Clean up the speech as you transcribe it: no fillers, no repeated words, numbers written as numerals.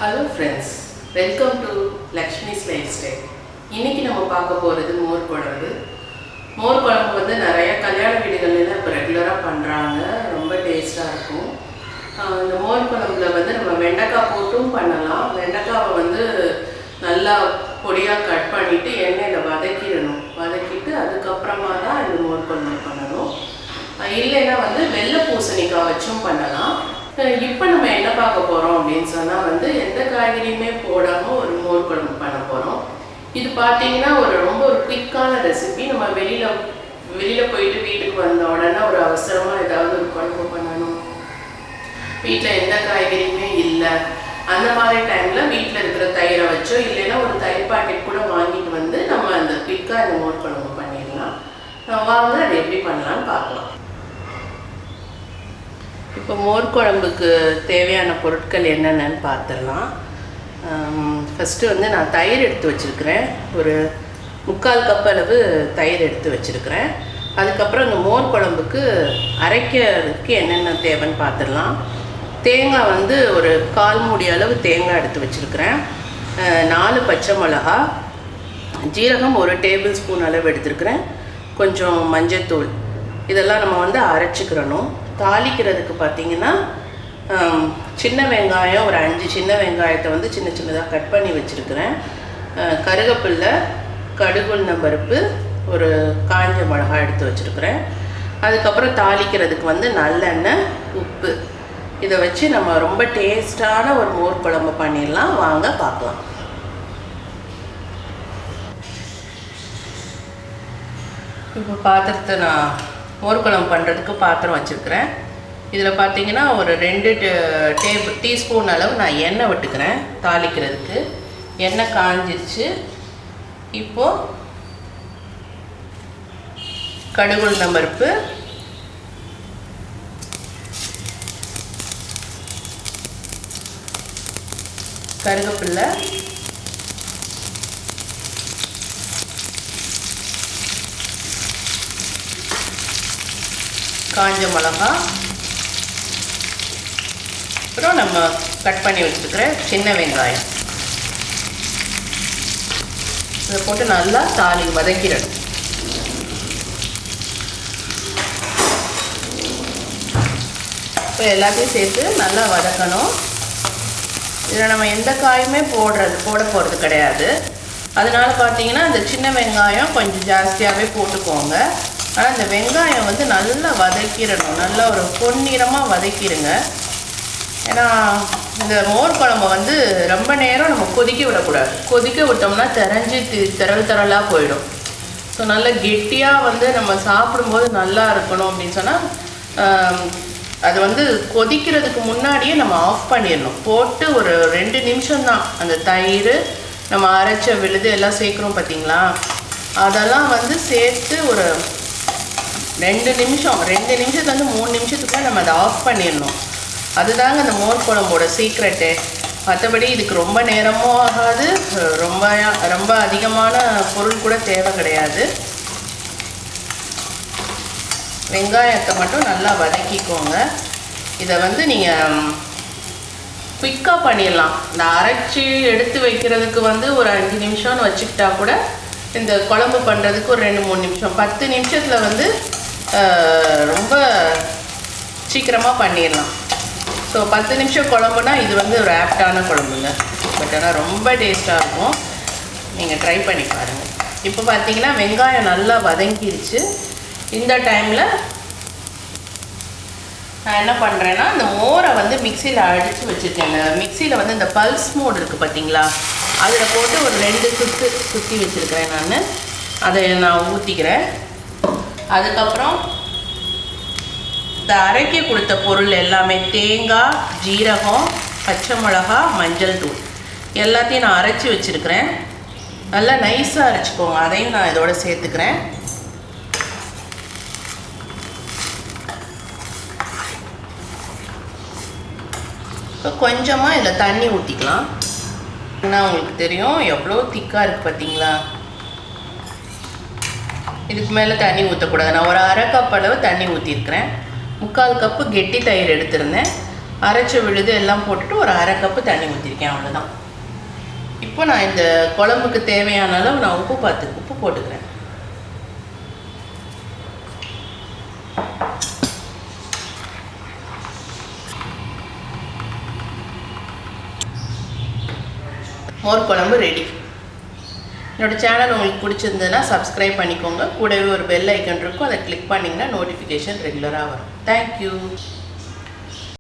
Hello friends, welcome to Lakshmi's Lifestyle. இன்னைக்கு நம்ம பார்க்க போறது மோர் குழம்பு. மோர் குழம்பு வந்து நிறைய கல்யாண வீடுகள்ல இப்ப ரெகுலரா பண்றாங்க. ரொம்ப டேஸ்டா இருக்கும். இந்த மோர் குழம்புல வந்து நம்ம வெண்டைக்காய் போட்டும் பண்ணலாம். வெண்டைக்காவை வந்து நல்லா பொடியா கட் பண்ணிட்டு எண்ணெயில வதக்கிடணும். வதக்கிட்டு அதுக்கு அப்புறமா தான் இந்த மோர் குழம்பு பண்ணணும். இல்லைன்னா வந்து வெள்ளை பூசணிக்காய் வச்சும் பண்ணலாம். இப்போ நம்ம என்ன பார்க்க போகிறோம் அப்படின்னு சொன்னால் வந்து எந்த காய்கறியுமே போடாமல் ஒரு மோர் குழம்பு பண்ண போகிறோம். இது பார்த்தீங்கன்னா ரொம்ப ஒரு குயிக்கான ரெசிபி. நம்ம வெளியில் போயிட்டு வீட்டுக்கு வந்த உடனே ஒரு அவசரமாக ஏதாவது ஒரு குழம்பு பண்ணணும், வீட்டில் எந்த காய்கறியுமே இல்லை, அந்த மாதிரி டைமில் வீட்டில் இருக்கிற தயிரை வச்சோ இல்லைன்னா ஒரு தயிர் பாக்கெட் கூட வாங்கிட்டு வந்து நம்ம அந்த குயிக்காக இந்த மோர் குழம்பு பண்ணிடலாம். வாங்க அதை எப்படி பண்ணலான்னு பார்க்கலாம். இப்போ மோர் குழம்புக்கு தேவையான பொருட்கள் என்னென்னு பார்த்துடலாம். ஃபஸ்ட்டு வந்து நான் தயிர் எடுத்து வச்சுருக்கிறேன். ஒரு 3/4 கப் அளவு தயிர் எடுத்து வச்சுருக்கிறேன். அதுக்கப்புறம் இந்த மோர் குழம்புக்கு அரைக்கிறதுக்கு என்னென்ன தேவைன்னு பார்த்துடலாம். தேங்காய் வந்து ஒரு 1/4 மூடி அளவு தேங்காய் எடுத்து வச்சுருக்கிறேன். 4 பச்சை மிளகா, ஜீரகம் 1 டேபிள் ஸ்பூன் அளவு எடுத்துருக்கிறேன், கொஞ்சம் மஞ்சத்தூள், இதெல்லாம் நம்ம வந்து அரைச்சிக்கிறணும். தாளிக்கிறதுக்கு பார்த்திங்கன்னா சின்ன வெங்காயம் ஒரு 5 சின்ன வெங்காயத்தை வந்து சின்ன சின்னதாக கட் பண்ணி வச்சுருக்கிறேன். கருவேப்பிலை, கடுகுளுந்தம்பருப்பு, ஒரு காஞ்ச மிளகாய் எடுத்து வச்சுருக்கிறேன். அதுக்கப்புறம் தாளிக்கிறதுக்கு வந்து நல்லெண்ணெய், உப்பு, இதை வச்சு நம்ம ரொம்ப டேஸ்டான ஒரு மோர் குழம்பு பண்ணிடலாம். வாங்க பார்க்கலாம். இப்போ பாத்திரத்தை நான் மோர் குழம்பு பண்ணுறதுக்கு பாத்திரம் வச்சுருக்கிறேன். இதில் பார்த்தீங்கன்னா ஒரு 2 டீஸ்பூன் அளவு நான் எண்ணெய் விட்டுக்கிறேன் தாளிக்கிறதுக்கு. எண்ணெய் காஞ்சிருச்சு. இப்போது கடுகுளுந்தம்பருப்பு, கருவேப்பிலை, காஞ்ச மிளகா, அப்புறம் நம்ம கட் பண்ணி வச்சுருக்கிற சின்ன வெங்காயம், இதை போட்டு நல்லா வதக்கிடணும். இப்போ எல்லாத்தையும் சேர்த்து நல்லா வதக்கணும். இதில் நம்ம எந்த காயுமே போட போகிறது கிடையாது. அதனால் பார்த்தீங்கன்னா இந்த சின்ன வெங்காயம் கொஞ்சம் ஜாஸ்தியாகவே போட்டுக்கோங்க. ஆனால் இந்த வெங்காயம் வந்து நல்லா வதக்கிடணும். நல்லா ஒரு பொன்னிறமாக வதக்கிடுங்க. ஏன்னா இந்த மோர் குழம்பு வந்து ரொம்ப நேரம் நம்ம கொதிக்க விடக்கூடாது. கொதிக்க விட்டோம்னா திரளாக போயிடும். ஸோ நல்லா கெட்டியாக வந்து நம்ம சாப்பிடும்போது நல்லா இருக்கணும் அப்படின்னு சொன்னால் அது வந்து கொதிக்கிறதுக்கு முன்னாடியே நம்ம ஆஃப் பண்ணிடணும். போட்டு ஒரு 2 நிமிஷம் தான் அந்த தயிர், நம்ம அரைச்ச விழுது எல்லாம் சேர்க்குறோம் பார்த்தீங்களா, அதெல்லாம் வந்து சேர்த்து ஒரு 2 நிமிஷத்துலேருந்து 3 நிமிஷத்துக்குள்ளே நம்ம அதை ஆஃப் பண்ணிடணும். அதுதாங்க அந்த மோர் குழம்போட சீக்ரெட்டு. மற்றபடி இதுக்கு ரொம்ப நேரமும் ஆகாது, ரொம்ப அதிகமான பொருள் கூட தேவை கிடையாது. வெங்காயத்தை மட்டும் நல்லா வதக்கிக்கோங்க. இதை வந்து நீங்கள் குயிக்காக பண்ணிடலாம். இந்த அரைச்சி எடுத்து வைக்கிறதுக்கு வந்து ஒரு 5 நிமிஷம்னு வச்சுக்கிட்டா கூட இந்த குழம்பு பண்ணுறதுக்கு ஒரு 2-3 நிமிஷம், 10 நிமிஷத்தில் வந்து ரொம்ப சீக்கிரமாக பண்ணிடலாம். ஸோ 10 நிமிஷம் குழம்புனா இது வந்து ஒரு ஆப்டான குழம்புங்க. பட் ஆனால் ரொம்ப டேஸ்ட்டாக இருக்கும். நீங்கள் ட்ரை பண்ணி பாருங்கள். இப்போ பார்த்தீங்கன்னா வெங்காயம் நல்லா வதங்கிடுச்சு. இந்த டைமில் நான் என்ன பண்ணுறேன்னா இந்த மோரை வந்து மிக்சியில் அடித்து வச்சுருக்கேன். மிக்சியில் வந்து இந்த பல்ஸ் மோட் இருக்குது பார்த்தீங்களா, அதில் போட்டு ஒரு 2 சுற்றி வச்சுருக்கிறேன். அதை நான் ஊற்றிக்கிறேன். அதுக்கப்புறம் இந்த அரைக்க கொடுத்த பொருள் எல்லாமே தேங்காய், ஜீரகம், பச்சை மிளகா, மஞ்சள் தூள் எல்லாத்தையும் நான் அரைச்சி வச்சுருக்கிறேன். நல்லா நைஸாக அரைச்சிக்கோங்க. அதையும் நான் இதோட சேர்த்துக்கிறேன். இப்போ கொஞ்சமாக இதில் தண்ணி ஊற்றிக்கலாம். ஏன்னா உங்களுக்கு தெரியும் எவ்வளோ திக்காக இருக்குது பார்த்தீங்களா. இதுக்கு மேலே தண்ணி ஊற்றக்கூடாது. நான் ஒரு 1/2 கப் அளவு தண்ணி ஊற்றிருக்கிறேன். 3/4 கப்பு கெட்டி தயிர் எடுத்திருந்தேன். அரைச்ச விழுது எல்லாம் போட்டுட்டு ஒரு அரை கப்பு தண்ணி ஊற்றிருக்கேன், அவ்வளோதான். இப்போ நான் இந்த குழம்புக்கு தேவையான அளவு நான் உப்பு போட்டுக்கிறேன். மோர் குழம்பு ரெடி. என்னோட சேனல் உங்களுக்கு பிடிச்சிருந்ததுன்னா சப்ஸ்கிரைப் பண்ணிக்கோங்க. கூடவே ஒரு பெல் ஐக்கன் இருக்கும், அதை கிளிக் பண்ணிங்கன்னா நோட்டிஃபிகேஷன் ரெகுலராக வரும். தேங்க்யூ.